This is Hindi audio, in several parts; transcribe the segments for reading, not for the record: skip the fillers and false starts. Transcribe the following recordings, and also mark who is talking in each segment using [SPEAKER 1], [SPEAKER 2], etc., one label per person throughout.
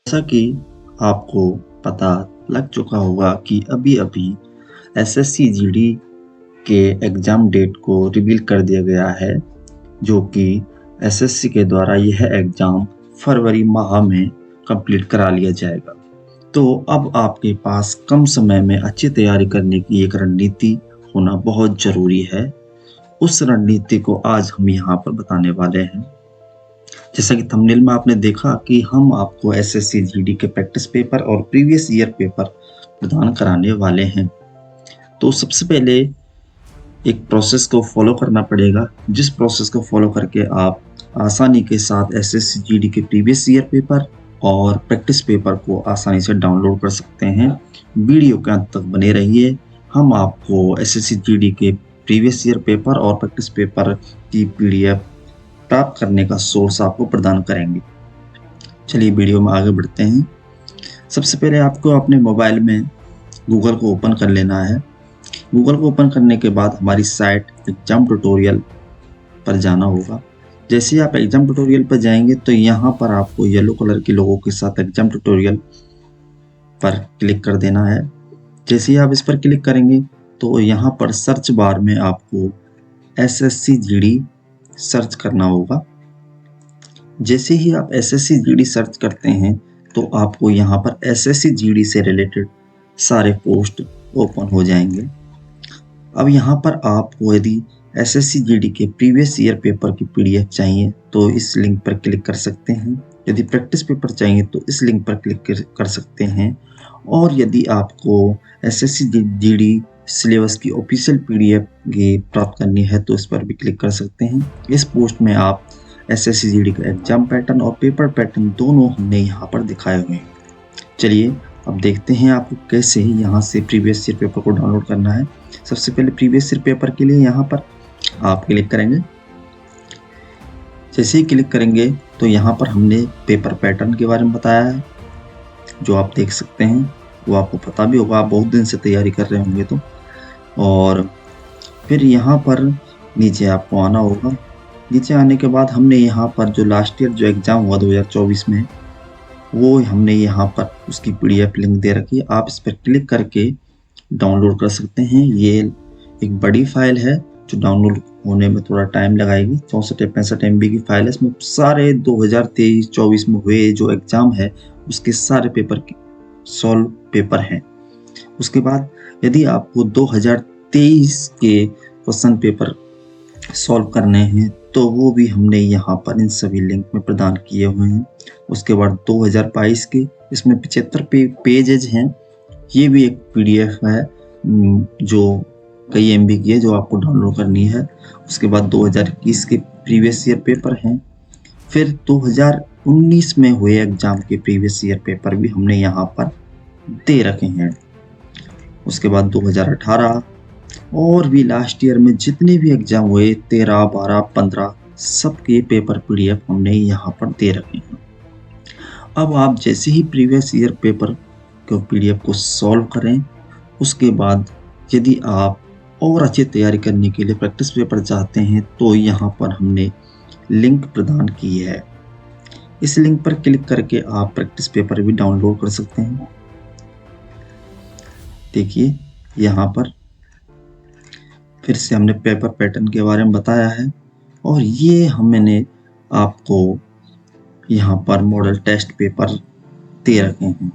[SPEAKER 1] जैसा कि आपको पता लग चुका होगा कि अभी-अभी एसएससी जीडी के एग्ज़ाम डेट को रिवील कर दिया गया है, जो कि एसएससी के द्वारा यह एग्ज़ाम फरवरी माह में कंप्लीट करा लिया जाएगा। तो अब आपके पास कम समय में अच्छी तैयारी करने की एक रणनीति होना बहुत ज़रूरी है। उस रणनीति को आज हम यहाँ पर बताने वाले हैं। जैसा कि थंबनेल में आपने देखा कि हम आपको एसएससी जीडी के प्रैक्टिस पेपर और प्रीवियस ईयर पेपर प्रदान कराने वाले हैं। तो सबसे पहले एक प्रोसेस को फॉलो करना पड़ेगा, जिस प्रोसेस को फॉलो करके आप आसानी के साथ एसएससी जीडी के प्रीवियस ईयर पेपर और प्रैक्टिस पेपर को आसानी से डाउनलोड कर सकते हैं। वीडियो के अंत तक बने रहिए। हम आपको एसएससी जीडी के प्रीवियस ईयर पेपर और प्रैक्टिस पेपर की पीडीएफ प्राप्त करने का सोर्स आपको प्रदान करेंगे। चलिए वीडियो में आगे बढ़ते हैं। सबसे पहले आपको अपने मोबाइल में गूगल को ओपन कर लेना है। गूगल को ओपन करने के बाद हमारी साइट एग्जाम ट्यूटोरियल पर जाना होगा। जैसे ही आप एग्जाम ट्यूटोरियल पर जाएंगे तो यहाँ पर आपको येलो कलर के लोगों के साथ एग्जाम ट्यूटोरियल पर क्लिक कर देना है। जैसे ही आप इस पर क्लिक करेंगे तो यहाँ पर सर्च बार में आपको एसएससी जीडी सर्च करना होगा। जैसे ही आप एसएससी जीडी सर्च करते हैं तो आपको यहाँ पर एसएससी जीडी से रिलेटेड सारे पोस्ट ओपन हो जाएंगे। अब यहाँ पर आपको यदि एसएससी जीडी के प्रीवियस ईयर पेपर की पीडीएफ चाहिए तो इस लिंक पर क्लिक कर सकते हैं। यदि प्रैक्टिस पेपर चाहिए तो इस लिंक पर क्लिक कर सकते हैं। और यदि आपको एसएससी जीडी सिलेबस की ऑफिशियल पीडीएफ प्राप्त करनी है तो इस पर भी क्लिक कर सकते हैं। इस पोस्ट में आप एसएससी जीडी का एग्जाम पैटर्न और पेपर पैटर्न दोनों हमने यहाँ पर दिखाए हुए हैं। चलिए अब देखते हैं आपको कैसे ही यहाँ से प्रीवियस ईयर पेपर को डाउनलोड करना है। सबसे पहले प्रीवियस ईयर पेपर के लिए यहाँ पर आप क्लिक करेंगे। जैसे ही क्लिक करेंगे तो यहाँ पर हमने पेपर पैटर्न के बारे में बताया है, जो आप देख सकते हैं। वो आपको पता भी होगा, आप बहुत दिन से तैयारी कर रहे होंगे तो। और फिर यहाँ पर नीचे आपको आना होगा। नीचे आने के बाद हमने यहाँ पर जो लास्ट ईयर जो एग्ज़ाम हुआ 2024 में, वो हमने यहाँ पर उसकी पीडीएफ लिंक दे रखी है। आप इस पर क्लिक करके डाउनलोड कर सकते हैं। ये एक बड़ी फाइल है जो डाउनलोड होने में थोड़ा टाइम लगाएगी। 64 या 65 MB की फाइल है। इसमें सारे 2023-24 में हुए जो एग्ज़ाम है उसके सारे पेपर की सॉल्व पेपर हैं। उसके बाद यदि आपको 2023 के क्वेश्चन पेपर सॉल्व करने हैं तो वो भी हमने यहाँ पर इन सभी लिंक में प्रदान किए हुए हैं। उसके बाद 2022 के, इसमें 75 पेजेज हैं। ये भी एक पीडीएफ है जो कई MB की है, जो आपको डाउनलोड करनी है। उसके बाद 2021 के प्रीवियस ईयर पेपर हैं। फिर 2019 में हुए एग्जाम के प्रीवियस ईयर पेपर भी हमने यहाँ पर दे रखे हैं। उसके बाद 2018 और भी लास्ट ईयर में जितने भी एग्जाम हुए 13, 12, 15 सबके पेपर पीडीएफ हमने यहाँ पर दे रखे हैं। अब आप जैसे ही प्रीवियस ईयर पेपर को पीडीएफ को सॉल्व करें, उसके बाद यदि आप और अच्छी तैयारी करने के लिए प्रैक्टिस पेपर चाहते हैं तो यहाँ पर हमने लिंक प्रदान की है। इस लिंक पर क्लिक करके आप प्रैक्टिस पेपर भी डाउनलोड कर सकते हैं। देखिए यहाँ पर फिर से हमने पेपर पैटर्न के बारे में बताया है और ये मैंने आपको यहाँ पर मॉडल टेस्ट पेपर दे रखे हैं।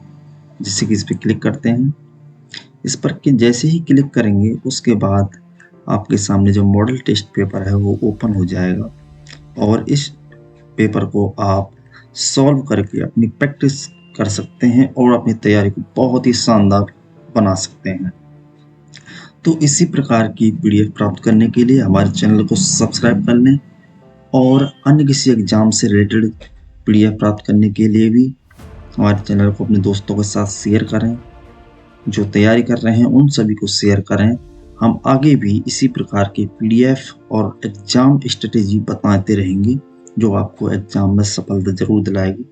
[SPEAKER 1] जैसे कि इस पर क्लिक करते हैं, इस पर कि जैसे ही क्लिक करेंगे उसके बाद आपके सामने जो मॉडल टेस्ट पेपर है वो ओपन हो जाएगा और इस पेपर को आप सॉल्व करके अपनी प्रैक्टिस कर सकते हैं और अपनी तैयारी को बहुत ही शानदार बना सकते हैं। तो इसी प्रकार की पीडीएफ प्राप्त करने के लिए हमारे चैनल को सब्सक्राइब कर लें और अन्य किसी एग्जाम से रिलेटेड पीडीएफ प्राप्त करने के लिए भी हमारे चैनल को अपने दोस्तों के साथ शेयर करें। जो तैयारी कर रहे हैं उन सभी को शेयर करें। हम आगे भी इसी प्रकार की पीडीएफ और एग्जाम स्ट्रेटेजी बताते रहेंगे जो आपको एग्जाम में सफलता जरूर दिलाएगी।